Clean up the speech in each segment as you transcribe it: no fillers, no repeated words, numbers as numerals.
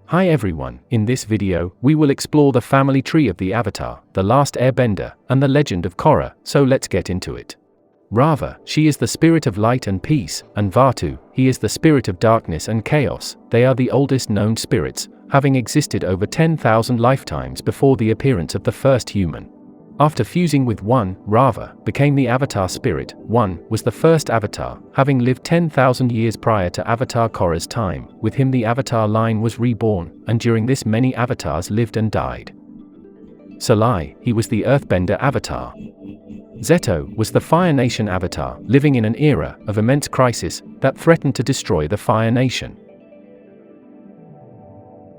Hi everyone, in this video, we will explore the family tree of the Avatar, the last Airbender, and the legend of Korra, so let's get into it. Rava, she is the spirit of light and peace, and Vaatu, he is the spirit of darkness and chaos. They are the oldest known spirits, having existed over 10,000 lifetimes before the appearance of the first human. After fusing with One, Rava became the Avatar spirit. One was the first Avatar, having lived 10,000 years prior to Avatar Korra's time. With him the Avatar line was reborn, and during this many Avatars lived and died. Salai, he was the Earthbender Avatar. Zeto was the Fire Nation Avatar, living in an era of immense crisis that threatened to destroy the Fire Nation.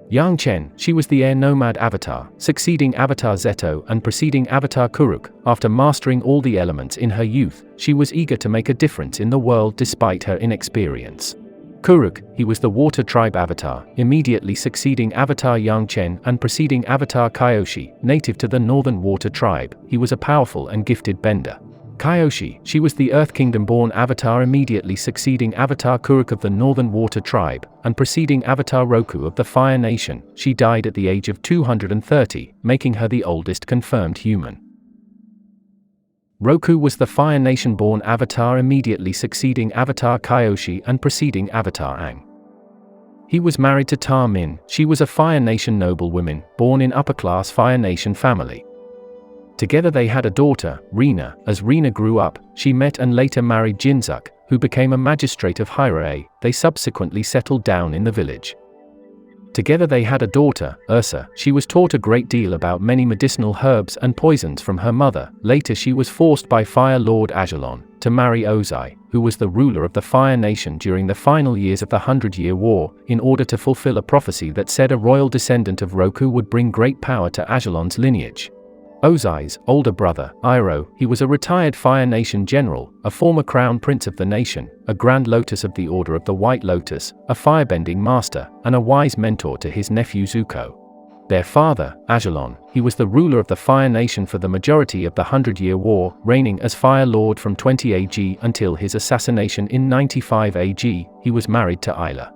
Yang Chen, she was the Air Nomad Avatar, succeeding Avatar Zeto and preceding Avatar Kuruk. After mastering all the elements in her youth, she was eager to make a difference in the world despite her inexperience. Kuruk, he was the Water Tribe Avatar, immediately succeeding Avatar Yang Chen and preceding Avatar Kyoshi, native to the Northern Water Tribe. He was a powerful and gifted bender. Kyoshi, she was the Earth Kingdom-born Avatar, immediately succeeding Avatar Kuruk of the Northern Water Tribe, and preceding Avatar Roku of the Fire Nation. She died at the age of 230, making her the oldest confirmed human. Roku was the Fire Nation-born Avatar, immediately succeeding Avatar Kyoshi and preceding Avatar Aang. He was married to Ta Min. She was a Fire Nation noblewoman, born in upper-class Fire Nation family. Together they had a daughter, Rena. As Rena grew up, she met and later married Jinzuk, who became a magistrate of Hyrule. They subsequently settled down in the village. Together they had a daughter, Ursa. She was taught a great deal about many medicinal herbs and poisons from her mother. Later she was forced by Fire Lord Ajalon to marry Ozai, who was the ruler of the Fire Nation during the final years of the 100-Year War, in order to fulfill a prophecy that said a royal descendant of Roku would bring great power to Ajalon's lineage. Ozai's older brother, Iroh, he was a retired Fire Nation general, a former crown prince of the nation, a Grand Lotus of the Order of the White Lotus, a firebending master, and a wise mentor to his nephew Zuko. Their father, Ajalon, he was the ruler of the Fire Nation for the majority of the 100-Year War, reigning as Fire Lord from 20 AG until his assassination in 95 AG. He was married to Ayla.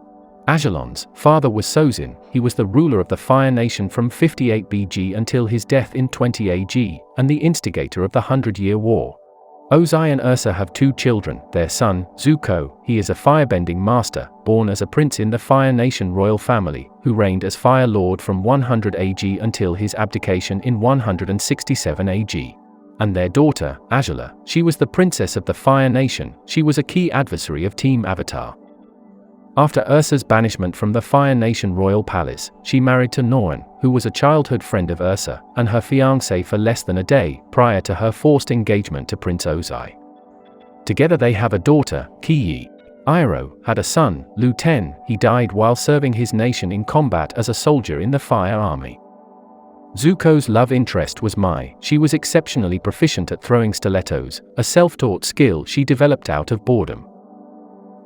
Ajalon's father was Sozin. He was the ruler of the Fire Nation from 58 BG until his death in 20 AG, and the instigator of the 100-Year War. Ozai and Ursa have two children. Their son, Zuko, he is a firebending master, born as a prince in the Fire Nation royal family, who reigned as Fire Lord from 100 AG until his abdication in 167 AG. And their daughter, Azula, she was the princess of the Fire Nation. She was a key adversary of Team Avatar. After Ursa's banishment from the Fire Nation royal palace, she married to Noan, who was a childhood friend of Ursa, and her fiancé for less than a day, prior to her forced engagement to Prince Ozai. Together they have a daughter, Kiyi. Iroh had a son, Lu Ten. He died while serving his nation in combat as a soldier in the Fire Army. Zuko's love interest was Mai. She was exceptionally proficient at throwing stilettos, a self-taught skill she developed out of boredom.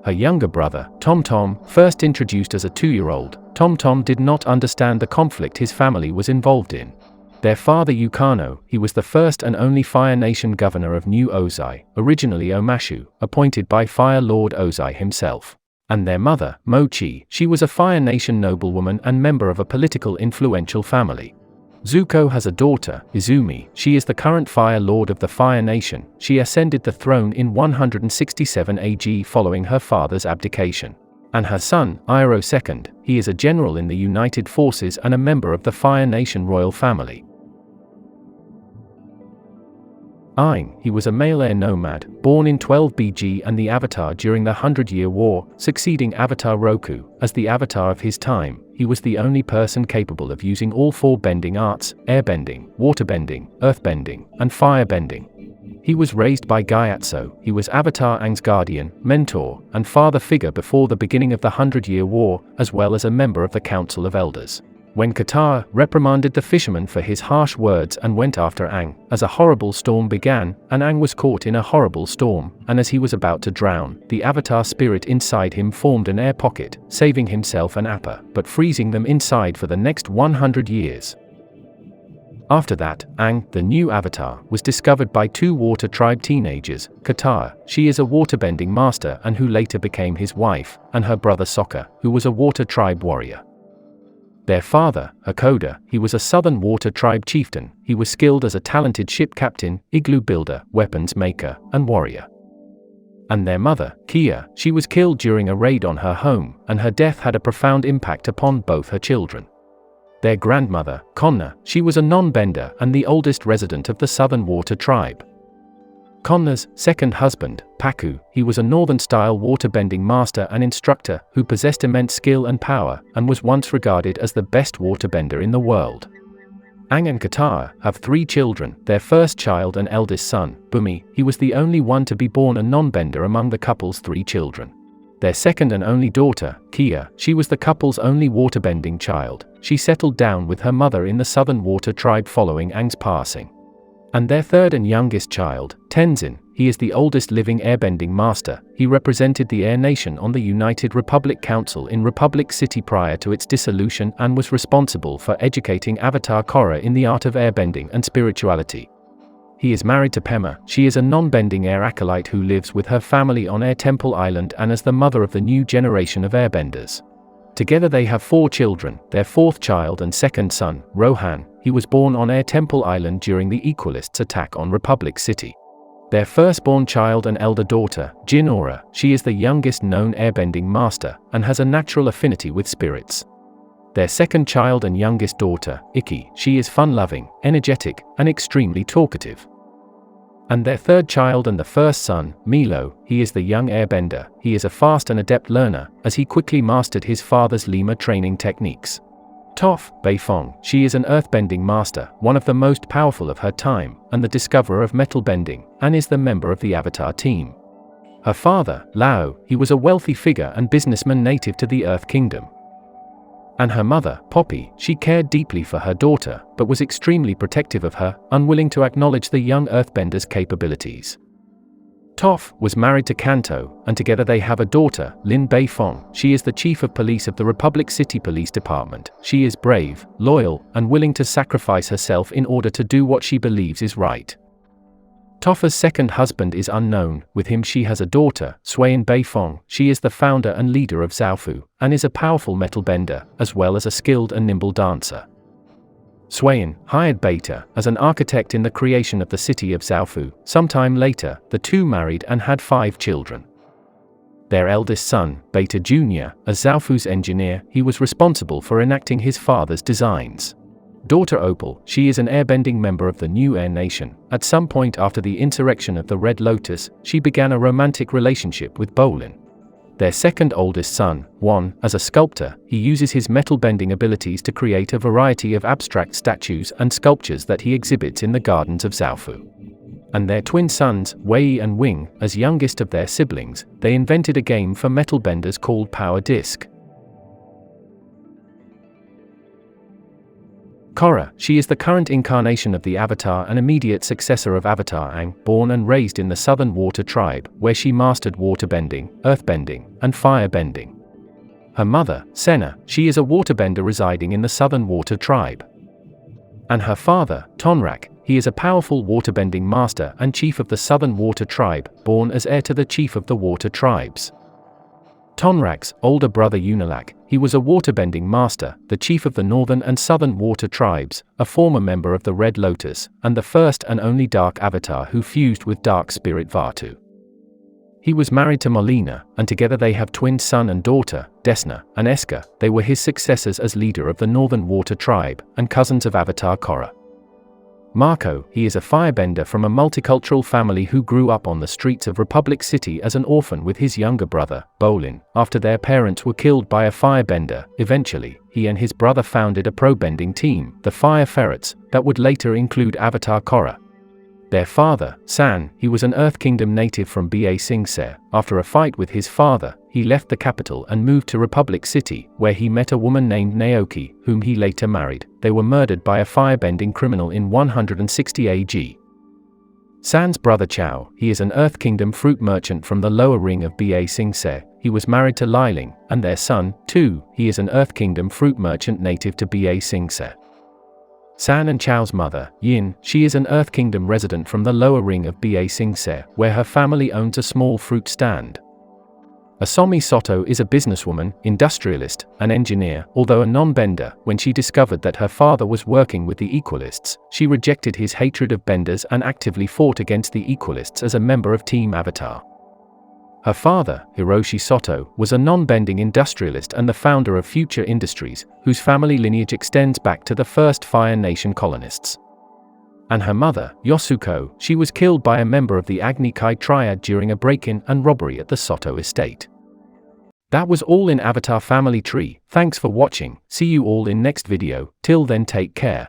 Her younger brother, Tom Tom, first introduced as a 2-year-old, Tom Tom did not understand the conflict his family was involved in. Their father Yukano, he was the first and only Fire Nation governor of New Ozai, originally Omashu, appointed by Fire Lord Ozai himself. And their mother, Mochi, she was a Fire Nation noblewoman and member of a political influential family. Zuko has a daughter, Izumi. She is the current Fire Lord of the Fire Nation. She ascended the throne in 167 AG following her father's abdication. And her son, Iroh II, he is a general in the United Forces and a member of the Fire Nation royal family. Aang, he was a male air nomad, born in 12 BG and the Avatar during the 100-Year War, succeeding Avatar Roku. As the Avatar of his time, he was the only person capable of using all 4 bending arts: airbending, waterbending, earthbending, and firebending. He was raised by Gyatso. He was Avatar Aang's guardian, mentor, and father figure before the beginning of the 100-Year War, as well as a member of the Council of Elders. When Katara reprimanded the fisherman for his harsh words and went after Aang, as a horrible storm began, and Aang was caught in a horrible storm, and as he was about to drown, the Avatar spirit inside him formed an air pocket, saving himself and Appa, but freezing them inside for the next 100 years. After that, Aang, the new Avatar, was discovered by 2 Water Tribe teenagers, Katara, she is a waterbending master and who later became his wife, and her brother Sokka, who was a Water Tribe warrior. Their father, Hakoda, he was a Southern Water Tribe chieftain. He was skilled as a talented ship captain, igloo builder, weapons maker, and warrior. And their mother, Kia, she was killed during a raid on her home, and her death had a profound impact upon both her children. Their grandmother, Konna, she was a non-bender and the oldest resident of the Southern Water Tribe. Konna's second husband, Paku, he was a northern-style waterbending master and instructor who possessed immense skill and power, and was once regarded as the best waterbender in the world. Aang and Katara have 3 children. Their first child and eldest son, Bumi, he was the only one to be born a non-bender among the couple's 3 children. Their second and only daughter, Kia, she was the couple's only waterbending child. She settled down with her mother in the Southern Water Tribe following Aang's passing. And their third and youngest child, Tenzin, he is the oldest living airbending master. He represented the Air Nation on the United Republic Council in Republic City prior to its dissolution and was responsible for educating Avatar Korra in the art of airbending and spirituality. He is married to Pema. She is a non-bending air acolyte who lives with her family on Air Temple Island and as the mother of the new generation of airbenders. Together they have 4 children. Their fourth child and second son, Rohan, he was born on Air Temple Island during the Equalists' attack on Republic City. Their firstborn child and elder daughter, Jinora, she is the youngest known airbending master, and has a natural affinity with spirits. Their second child and youngest daughter, Ikki, she is fun-loving, energetic, and extremely talkative. And their third child and the first son, Milo, he is the young airbender. He is a fast and adept learner, as he quickly mastered his father's Lima training techniques. Toph Beifong, she is an earthbending master, one of the most powerful of her time, and the discoverer of metal bending, and is the member of the Avatar team. Her father, Lao, he was a wealthy figure and businessman native to the Earth Kingdom. And her mother, Poppy, she cared deeply for her daughter, but was extremely protective of her, unwilling to acknowledge the young earthbender's capabilities. Toph was married to Kanto, and together they have a daughter, Lin Beifong. She is the chief of police of the Republic City Police Department. She is brave, loyal, and willing to sacrifice herself in order to do what she believes is right. Topha's second husband is unknown. With him she has a daughter, Swayan Beifong. She is the founder and leader of Zaofu, and is a powerful metal bender, as well as a skilled and nimble dancer. Swayan hired Beta as an architect in the creation of the city of Zaofu. Sometime later, the two married and had 5 children. Their eldest son, Beta Jr., as Zaofu's engineer, he was responsible for enacting his father's designs. Daughter Opal, she is an airbending member of the new Air Nation. At some point after the insurrection of the Red Lotus, she began a romantic relationship with Bolin. Their second oldest son, Wan, as a sculptor, he uses his metal bending abilities to create a variety of abstract statues and sculptures that he exhibits in the gardens of Zaofu. And their twin sons, Wei and Wing, as youngest of their siblings, they invented a game for metal benders called Power Disc. Korra, she is the current incarnation of the Avatar and immediate successor of Avatar Aang, born and raised in the Southern Water Tribe, where she mastered waterbending, earthbending, and firebending. Her mother, Senna, she is a waterbender residing in the Southern Water Tribe. And her father, Tonrak, he is a powerful waterbending master and chief of the Southern Water Tribe, born as heir to the chief of the Water Tribes. Tonrak's older brother Unalak, he was a waterbending master, the chief of the Northern and Southern Water Tribes, a former member of the Red Lotus, and the first and only Dark Avatar who fused with Dark Spirit Vaatu. He was married to Molina, and together they have twin son and daughter, Desna and Eska. They were his successors as leader of the Northern Water Tribe, and cousins of Avatar Korra. Marco, he is a firebender from a multicultural family who grew up on the streets of Republic City as an orphan with his younger brother, Bolin. After their parents were killed by a firebender, eventually, he and his brother founded a pro-bending team, the Fire Ferrets, that would later include Avatar Korra. Their father, San, he was an Earth Kingdom native from Ba Sing Se. After a fight with his father, he left the capital and moved to Republic City, where he met a woman named Naoki, whom he later married. They were murdered by a firebending criminal in 160 AG. San's brother Chao, he is an Earth Kingdom fruit merchant from the lower ring of Ba Sing Se. He was married to Liling, and their son, Tu, he is an Earth Kingdom fruit merchant native to Ba Sing Se. San and Chao's mother, Yin, she is an Earth Kingdom resident from the lower ring of Ba Sing Se, where her family owns a small fruit stand. Asami Soto is a businesswoman, industrialist, and engineer. Although a non-bender, when she discovered that her father was working with the Equalists, she rejected his hatred of benders and actively fought against the Equalists as a member of Team Avatar. Her father, Hiroshi Soto, was a non-bending industrialist and the founder of Future Industries, whose family lineage extends back to the first Fire Nation colonists. And her mother, Yosuko, she was killed by a member of the Agni Kai Triad during a break-in and robbery at the Soto estate. That was all in Avatar Family Tree. Thanks for watching. See you all in next video. Till then, take care.